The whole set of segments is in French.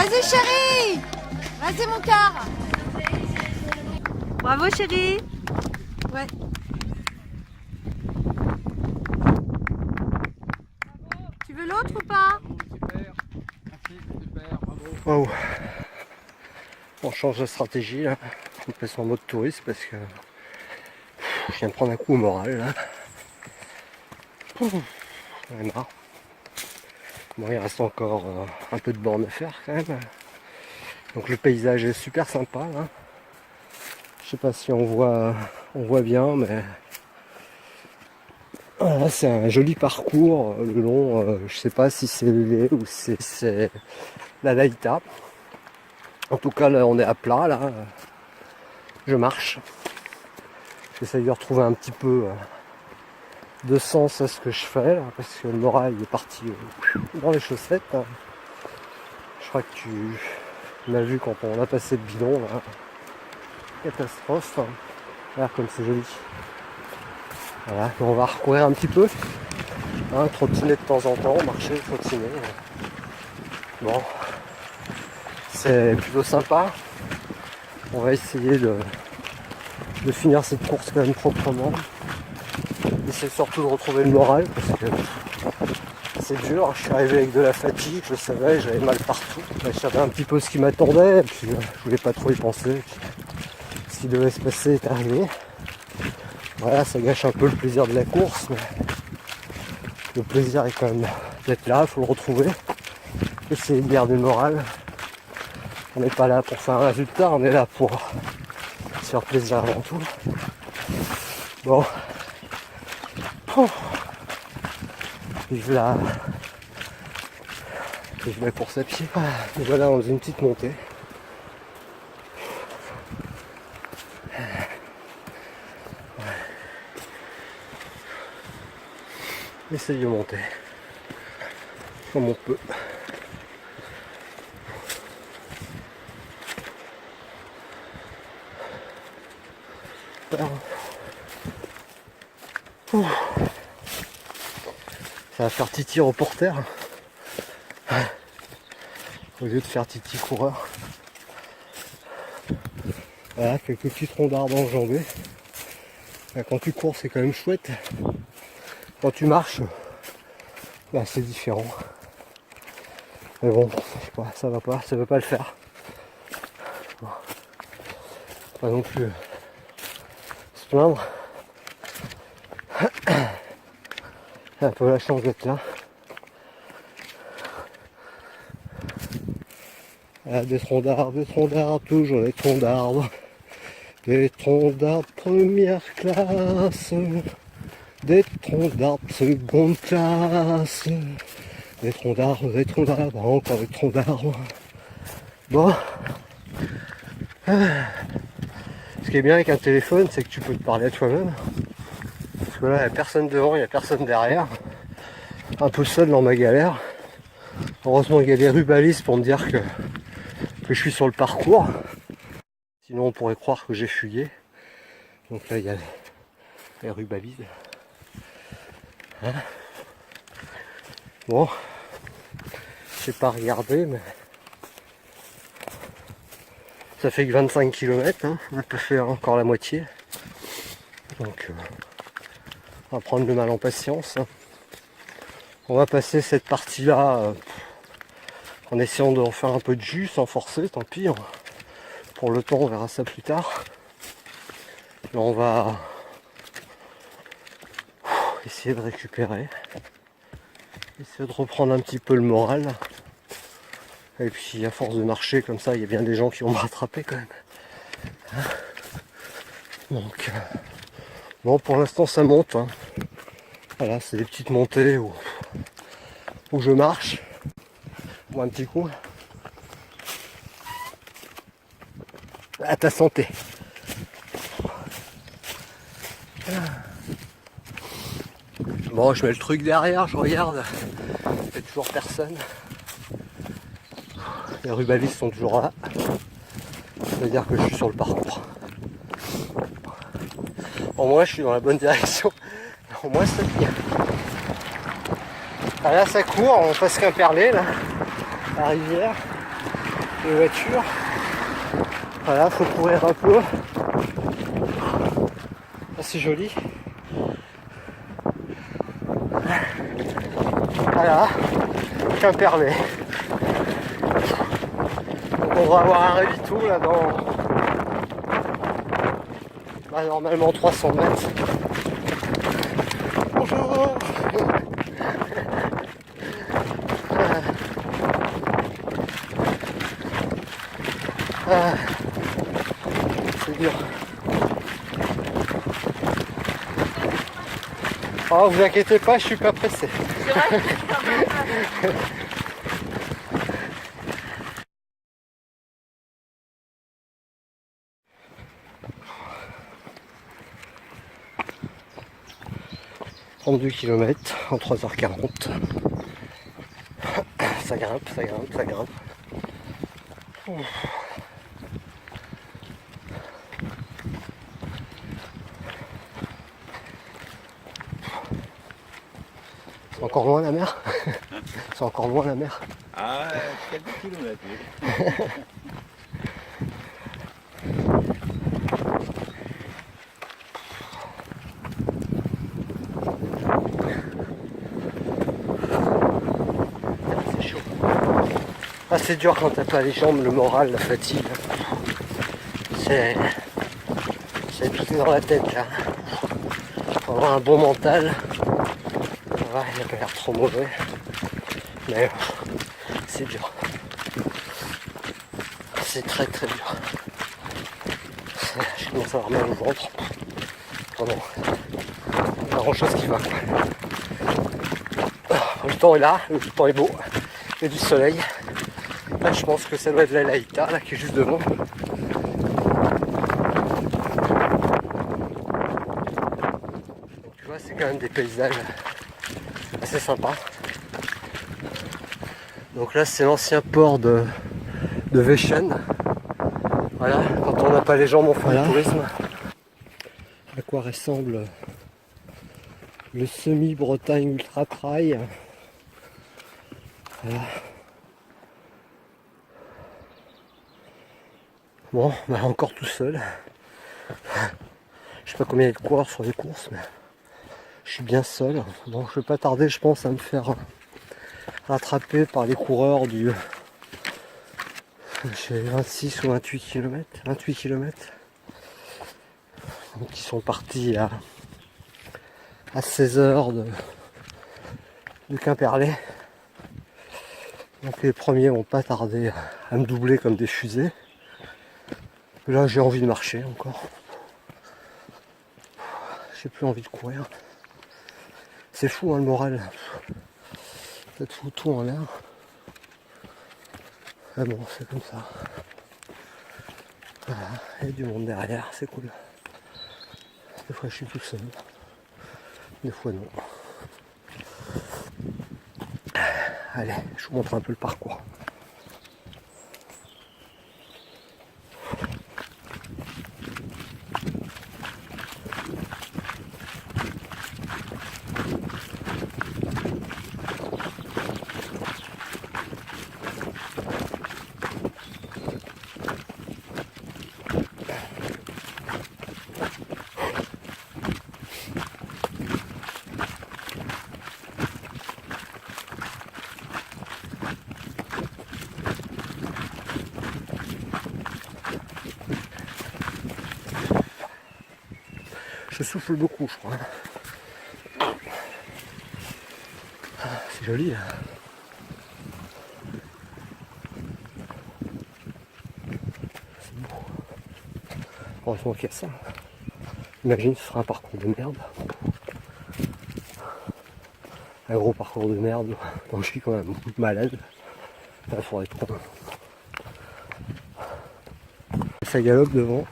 Vas-y chérie. Vas-y mon cœur. Bravo chérie. Ouais. Tu veux l'autre ou pas? Super. Merci, super, bravo. Waouh. On change de stratégie là. On passe en mode touriste parce que je viens de prendre un coup au moral là. J'en ai marre. Bon, il reste encore un peu de borne à faire quand même. Donc le paysage est super sympa là. Je sais pas si on voit bien, mais voilà, c'est un joli parcours le long. Je sais pas si c'est l'île ou si c'est la Laïta. En tout cas là on est à plat là. Je marche. J'essaye de retrouver un petit peu de sens à ce que je fais là, parce que le moral est parti dans les chaussettes. Hein. Je crois que tu m'as vu quand on a passé le bidon là. Catastrophe. Hein. Regarde comme c'est joli. Voilà, on va recourir un petit peu. Hein, trottiner de temps en temps, marcher, trottiner. Bon. C'est plutôt sympa. On va essayer de finir cette course quand même proprement. Essayer surtout de retrouver le moral parce que c'est dur. Je suis arrivé avec de la fatigue, je savais, j'avais mal partout. Je savais un petit peu ce qui m'attendait, et puis je voulais pas trop y penser. Ce qui devait se passer est arrivé. Voilà, ça gâche un peu le plaisir de la course, mais le plaisir est quand même d'être là, il faut le retrouver. Essayer de garder le moral. On n'est pas là pour faire un résultat, on est là pour se faire plaisir avant tout. Bon. Vive la course à pied. Et voilà, on faisait une petite montée. Essaye de monter comme on peut. Ça va faire titi reporter au lieu de faire titi coureur. Voilà, quelques petits troncs d'arbres enjambés. Quand tu cours c'est quand même chouette. Quand tu marches, bah, c'est différent. Mais bon, je sais pas, ça veut pas le faire. Bon. Pas non plus se plaindre. J'ai un peu la chance d'être là. Ah, des troncs d'arbres, toujours des troncs d'arbres. Des troncs d'arbres première classe. Des troncs d'arbres seconde classe. Des troncs d'arbres, encore des troncs d'arbres. Bon. Ce qui est bien avec un téléphone, c'est que tu peux te parler à toi-même. Parce que là, il n'y a personne devant, il n'y a personne derrière. Un peu seul dans ma galère. Heureusement il y a des rubalistes pour me dire que je suis sur le parcours. Sinon on pourrait croire que j'ai fugué. Donc là il y a les rubalistes. Hein, bon, je sais pas regarder, mais ça fait que 25 km, hein. On peut faire encore la moitié. Donc on va prendre le mal en patience. Hein. On va passer cette partie-là en essayant d'en faire un peu de jus sans forcer, tant pis. Hein. Pour le temps, on verra ça plus tard. Mais on va essayer de récupérer. Essayer de reprendre un petit peu le moral. Et puis à force de marcher comme ça, il y a bien des gens qui vont me rattraper quand même. Hein, donc bon, pour l'instant ça monte. Hein. Voilà, c'est des petites montées où je marche. Bon, un petit coup. À ta santé. Bon, je mets le truc derrière, je regarde. Il n'y a toujours personne. Les rubalistes sont toujours là. Ça veut dire que je suis sur le parcours. Au moins, je suis dans la bonne direction. Au moins, c'est bien. Ah, là, ça court, on passe Quimperlé, là, la rivière. les voitures. Voilà, faut courir un peu. Ah, c'est joli. Voilà, Quimperlé. Donc on va avoir un ravito là dans normalement 300 mètres. Bonjour. C'est dur. Oh, vous inquiétez pas, je suis pas pressé. « 32 km en 3h40. Ça grimpe, ça grimpe, ça grimpe. Ouf. C'est encore loin la mer. C'est encore loin la mer. Ah, quelques kilomètres, oui. C'est chaud. Ah, c'est dur quand t'as pas les jambes, le moral, la fatigue. C'est tout est dans la tête là. Faut avoir un bon mental. Ouais, il a pas l'air trop mauvais. Mais c'est dur. C'est très très dur. Je commence à avoir mal au ventre. Pardon. Pas grand chose qui va. Le temps est là, le temps est beau. Il y a du soleil. Là je pense que ça doit être la Laïta là qui est juste devant. Donc, tu vois, c'est quand même des paysages assez sympas. Donc là c'est l'ancien port de Vechen. Voilà, quand on n'a pas les jambes on fait du tourisme. À quoi ressemble le semi-Bretagne Ultra Trail. Voilà. Bon, bah encore tout seul. Je sais pas combien il y a de coureurs sur les courses, mais je suis bien seul. Donc je vais pas tarder, je pense, à me faire rattraper par les coureurs du... J'ai 26 ou 28 km. 28 km. Donc ils sont partis à 16h de Quimperlé. Donc les premiers vont pas tarder à me doubler comme des fusées. Et là j'ai envie de marcher encore. J'ai plus envie de courir. C'est fou hein, le moral. Ça te fout tout en l'air. Ah bon, c'est comme ça. Voilà, il y a du monde derrière, c'est cool. Des fois je suis tout seul. Des fois non. Allez, je vous montre un peu le parcours. Je souffle beaucoup, je crois. C'est joli. Là. C'est beau. Heureusement qu'il y a ça. Imagine, ce sera un parcours de merde. Un gros parcours de merde. Donc je suis quand même malade. Il faudrait être con. Ça galope devant.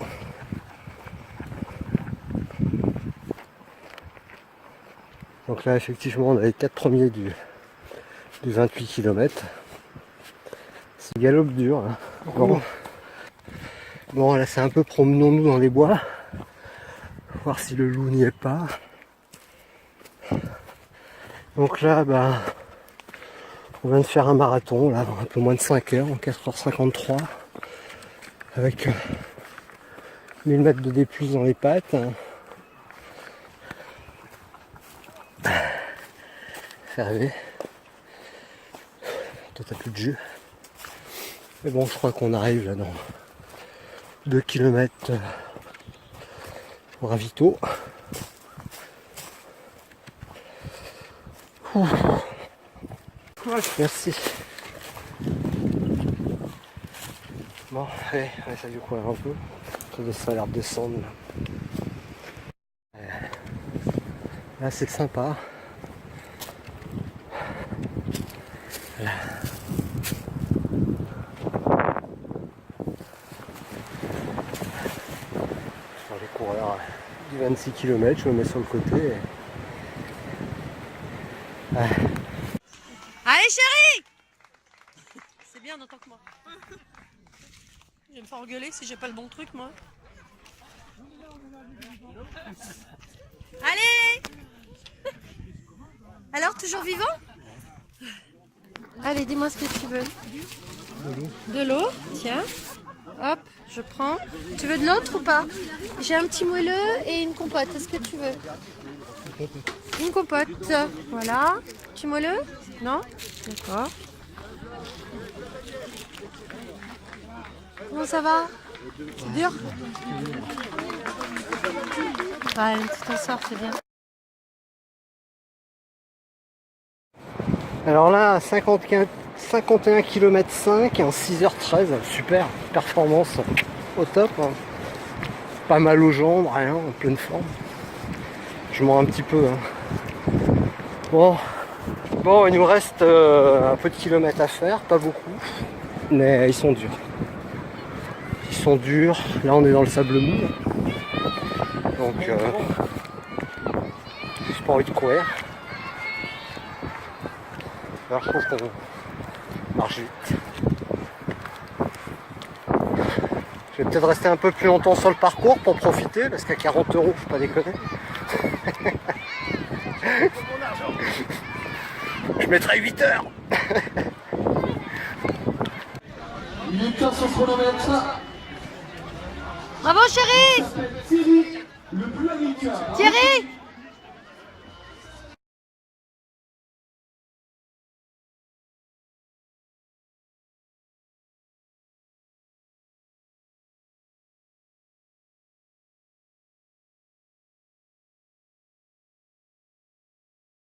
Donc là effectivement on a les 4 premiers du 28 km. C'est galope dur. Hein. Bon là c'est un peu promenons-nous dans les bois. Voir si le loup n'y est pas. Donc là bah On vient de faire un marathon, là, un peu moins de 5 heures, en 4h53, avec 1000 mètres de D+ dans les pattes. Fait rêver. Toi, t'as plus de jus. Mais bon, je crois qu'on arrive là dans 2 km au ravito. Ouh. Merci. Bon, allez, ça du courir un peu. Ça a l'air de descendre. Là, c'est sympa. Voilà. Sur les coureurs du 26 km, je me mets sur le côté. Ouais. Allez chérie. C'est bien en autant que moi. Je vais me faire engueuler si j'ai pas le bon truc moi. Allez. Alors, toujours vivant? Allez, dis-moi ce que tu veux. De l'eau, tiens. Hop, je prends. Tu veux de l'autre ou pas? J'ai un petit moelleux et une compote. Est-ce que tu veux? Une compote. Voilà. Petit moelleux? Non? D'accord. Comment ça va? C'est dur? Ouais, tu t'en sors, c'est bien. Alors là, 51 km 5 en 6h13, super performance au top. Hein. Pas mal aux jambes, rien, en pleine forme. Je mords un petit peu. Hein. Bon, il nous reste un peu de kilomètres à faire, pas beaucoup, mais ils sont durs. Ils sont durs. Là, on est dans le sable mou. Donc, j'ai pas envie de courir. Alors, je trouve qu'on marche vite. Je vais peut-être rester un peu plus longtemps sur le parcours pour profiter, parce qu'à 40 €, faut pas déconner. Je mettrai 8 heures. Il est 15 sur chronomètre. Bravo chérie.